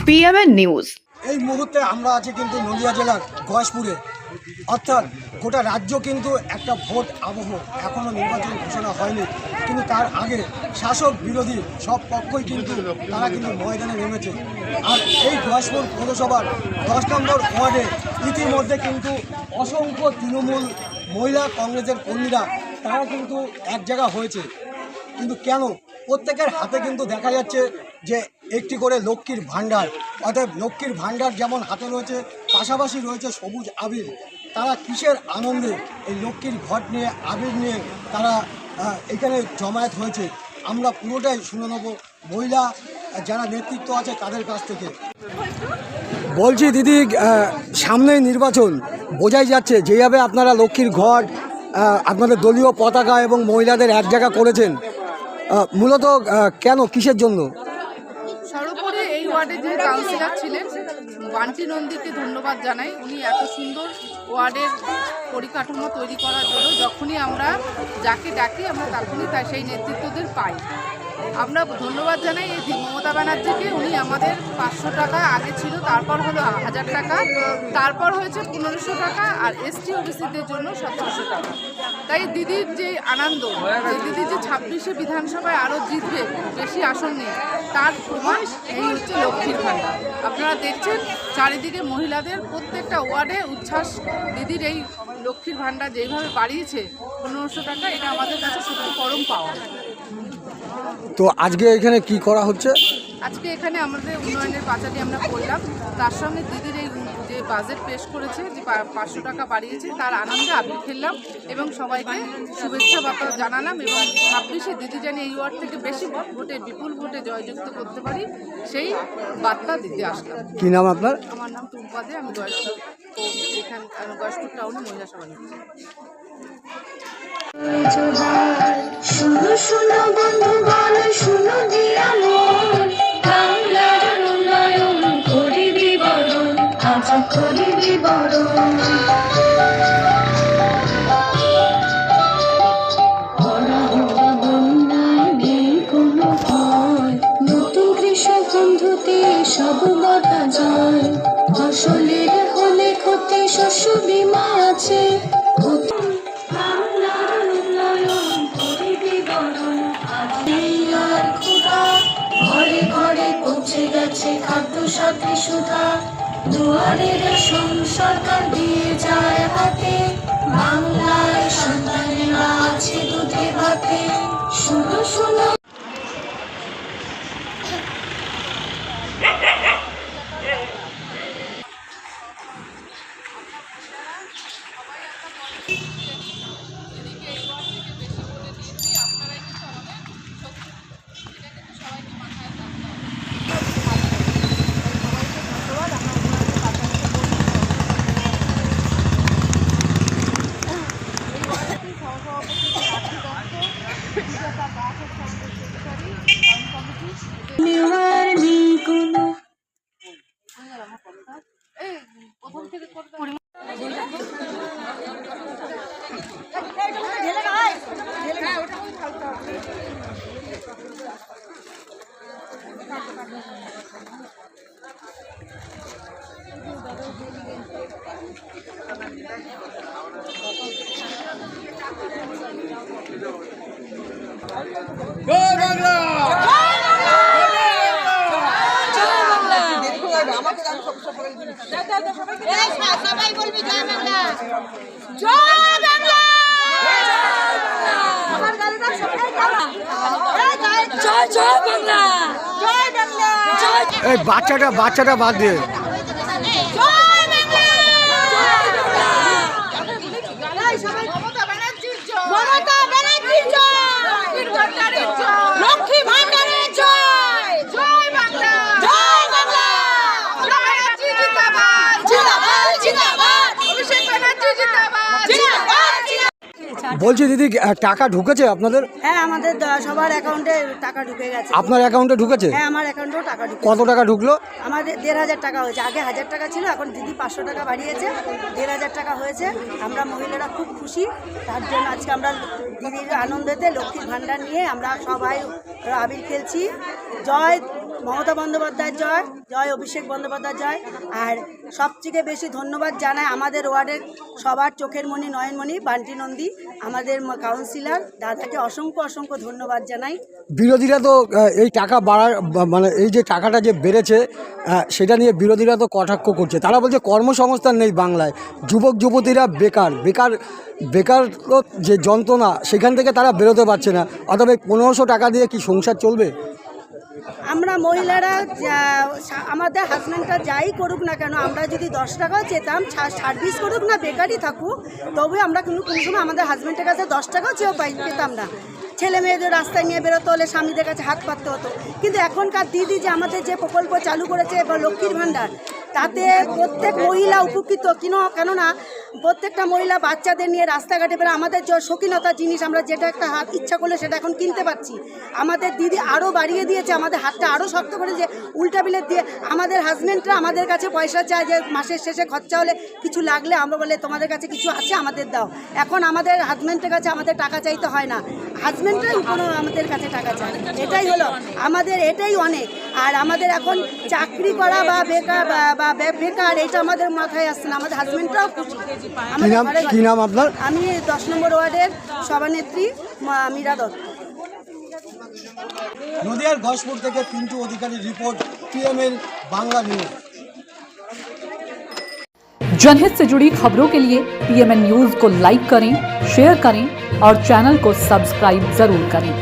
PMN news. এই মুহূর্তে আমরা আছি কিন্তু নদিয়া জেলার গয়েশপুরে, অর্থাৎ গোটা রাজ্য কিন্তু একটা ভোট আবহ, এখনও নির্বাচন ঘোষণা হয়নি, কিন্তু তার আগে শাসক বিরোধী সব পক্ষই কিন্তু তারা কিন্তু ময়দানে নেমেছে। আর এই গয়েশপুর পৌরসভার 10 নম্বর ওয়ার্ডে ইতিমধ্যে কিন্তু অসংখ্য তৃণমূল মহিলা কংগ্রেসের কর্মীরা তারা কিন্তু এক জায়গা হয়েছে। কিন্তু কেন? প্রত্যেকের হাতে কিন্তু দেখা যাচ্ছে যে একটি করে লক্ষ্মীর ভাণ্ডার, অর্থাৎ লক্ষ্মীর ভাণ্ডার যেমন হাতে রয়েছে, পাশাপাশি রয়েছে সবুজ আবির। তারা কিসের আনন্দে এই লক্ষ্মীর ঘট নিয়ে, আবির নিয়ে তারা এখানে জমায়েত হয়েছে, আমরা পুরোটাই শুনে নেব মহিলা যারা নেতৃত্ব আছে তাদের কাছ থেকে। বলছি দিদি, সামনেই নির্বাচন, বোঝাই যাচ্ছে যেভাবে আপনারা লক্ষ্মীর ঘট, আপনাদের দলীয় পতাকা এবং মহিলাদের এক জায়গা করেছেন, মূলত কেন, কিসের জন্য? সর্বোপরি এই ওয়ার্ডে যে কাউন্সিলর ছিলেন বান্টি নন্দীকে ধন্যবাদ জানাই। উনি এত সুন্দর ওয়ার্ডের পরিকাঠামো তৈরি করার জন্য যখনই আমরা যাকে ডাকি আমরা তখনই তাই সেই নেতৃত্বদের পাই। আমরা ধন্যবাদ জানাই এই মমতা ব্যানার্জিকে। উনি আমাদের 500 টাকা আগে ছিল, তারপর হলো 1000 টাকা, তারপর হয়েছে 1500 টাকা, আর এসটি ওবিসিদের জন্য 1700 টাকা। তাই দিদির যে আনন্দ, যে দিদি যে 26শে বিধানসভায় আরও জিতবে বেশি আসন নিয়ে, তার প্রমাণ এই হচ্ছে লক্ষ্মীর ভাণ্ডার। আপনারা দেখছেন চারিদিকে মহিলাদের প্রত্যেকটা ওয়ার্ডে উচ্ছ্বাস। দিদির এই লক্ষ্মীর ভাণ্ডার যেইভাবে বাড়িয়েছে 1500 টাকা, এটা আমাদের কাছে সত্যি পরম পাওয়া। তো আজকে এখানে কি করা হচ্ছে? আজকে এখানে আমাদের উন্নয়নের পাঁচালি আমরা করলাম, তার সঙ্গে দিদির এই যে বাজেট পেশ করেছে, যে 500 টাকা বাড়িয়েছে, তার আনন্দে আবির খেললাম এবং সবাইকে শুভেচ্ছা বার্তা জানালাম। এবং 26শে দিদি জানি এই ওয়ার্ড থেকে বেশি ভোটে, বিপুল ভোটে জয়যুক্ত করতে পারি, সেই বার্তা দিতে আসলাম। কি নাম আপনার? আমার নাম টুম্পা দে, আমি গয়েশপুর টাউনে মহিলা সভা নিচ্ছি। শুনো শুনো বন্ধুগণ, শুনো দিয়া মন, বাংলার উন্নয়ন করিবি বরণ, আজ করিবি বরণ। বন্যায় নেই কোনো ভয়, নতুন কৃষক বন্ধুতে সব বাধা জয়, ফসলের হলে ক্ষতি শস্য বীমা আছে। ঘরে ঘরে পৌঁছে গেছে খাদ্য সাথী সুধা, দুয়ারে রেশন সরকার দিয়ে যায় হাতে, বাংলায় সন্তানেরা আছে দুধে ভাতে। শুনো শুনো সবাই বলবি জয় বাংলা, জয় বাংলা, আমার গাড়িটা সবাই জয় জয় বাংলা, জয় বাংলা, এই বাচ্চাটা বাদ দিয়ে জয় বাংলা, জয় বাংলা, সবাই মমতা ব্যানার্জির জয়, মমতা ব্যানার্জির জয়, লক্ষ্মীর ভাণ্ডারের জয়, লক্ষ্মী ভাণ্ডারের জয়, জয় বাংলা, জয় বাংলা, ব্যানার্জি জিন্দাবাদ, জিন্দাবাদ, জিন্দাবাদ, অভিষেক ব্যানার্জি জিন্দাবাদ, জিন্দাবাদ। বলছি দিদি, টাকা ঢুকেছে আপনাদের? হ্যাঁ, আমাদের সবার অ্যাকাউন্টে টাকা ঢুকে গেছে। আপনার অ্যাকাউন্টে ঢুকেছে? হ্যাঁ, আমার অ্যাকাউন্টেও টাকা ঢুকে। কত টাকা ঢুকলো? আমাদের 1500 টাকা হয়েছে। আগে 1000 টাকা ছিল, এখন দিদি 500 টাকা বাড়িয়েছে, 1500 টাকা হয়েছে। আমরা মহিলারা খুব খুশি, তার জন্য আজকে আমরা দিদির আনন্দেতে লক্ষ্মীর ভাণ্ডার নিয়ে আমরা সবাই আবির খেলছি। জয় মমতা বন্দ্যোপাধ্যায় জয়, জয় অভিষেক বন্দ্যোপাধ্যায় জয়। আর সবথেকে বেশি ধন্যবাদ জানাই আমাদের ওয়ার্ডের সবার চোখের মণি নয়নমণি বান্টি নন্দী, আমাদের কাউন্সিলর দাদাকে অসংখ্য অসংখ্য ধন্যবাদ জানাই। বিরোধীরা তো এই টাকা বাড়ার মানে এই যে টাকাটা যে বেড়েছে সেটা নিয়ে বিরোধীরা তো কটাক্ষ করছে। তারা বলছে কর্মসংস্থান নেই বাংলায়, যুবক যুবতীরা বেকার যে যন্ত্রণা সেখান থেকে তারা বেরোতে পারছে না। অথবা 1500 টাকা দিয়ে কি সংসার চলবে? আমরা মহিলারা আমাদের হাজব্যান্ডরা যাই করুক না কেন, আমরা যদি 10 টাকাও চেতাম, সার্ভিস করুক না বেকারই থাকুক, তবে আমরা কিন্তু কোনো সময় আমাদের হাজব্যান্ডের কাছে 10 টাকাও চেয়েও পেতাম না। ছেলে মেয়েদের রাস্তায় নিয়ে বেরোতে হলে স্বামীদের কাছে হাত পাততে হতো। কিন্তু এখনকার দিদি যে আমাদের যে প্রকল্প চালু করেছে বা লক্ষ্মীর ভাণ্ডার, তাতে প্রত্যেক মহিলা উপকৃত। কেননা প্রত্যেকটা মহিলা বাচ্চাদের নিয়ে রাস্তাঘাটে বেরো, আমাদের যে শৌখিনতার জিনিস আমরা যেটা একটা হাত ইচ্ছা করলে সেটা এখন কিনতে পারছি। আমাদের দিদি আরও বাড়িয়ে দিয়েছে, আমাদের হাতটা আরও শক্ত করে যে উল্টা বিলের দিয়ে আমাদের হাজব্যান্ডরা আমাদের কাছে পয়সা চায় যে মাসের শেষে খরচা হলে কিছু লাগলে আমরা বলে তোমাদের কাছে কিছু আছে আমাদের দাও। এখন আমাদের হাজব্যান্ডের কাছে আমাদের টাকা চাইতে হয় না, হাজব্যান্ডরাই কোনো আমাদের কাছে টাকা চায়। এটাই হলো আমাদের, এটাই অনেক। আর আমাদের এখন চাকরি করা বা বেকার এটা আমাদের মাথায় আসছে না, আমাদের হাজব্যান্ডরাও খুশি। কি নাম আপনার? আমি 10 নম্বর ওয়ার্ডের সভানেত্রী মীরা দত্ত। নদিয়ার ঘোষপুর থেকে পিন্টু অধিকারী রিপোর্ট, PMN बांग्ला न्यूज। जनहित से जुड़ी खबरों के लिए PMN न्यूज को लाइक करें, शेयर करें और चैनल को सब्सक्राइब जरूर करें।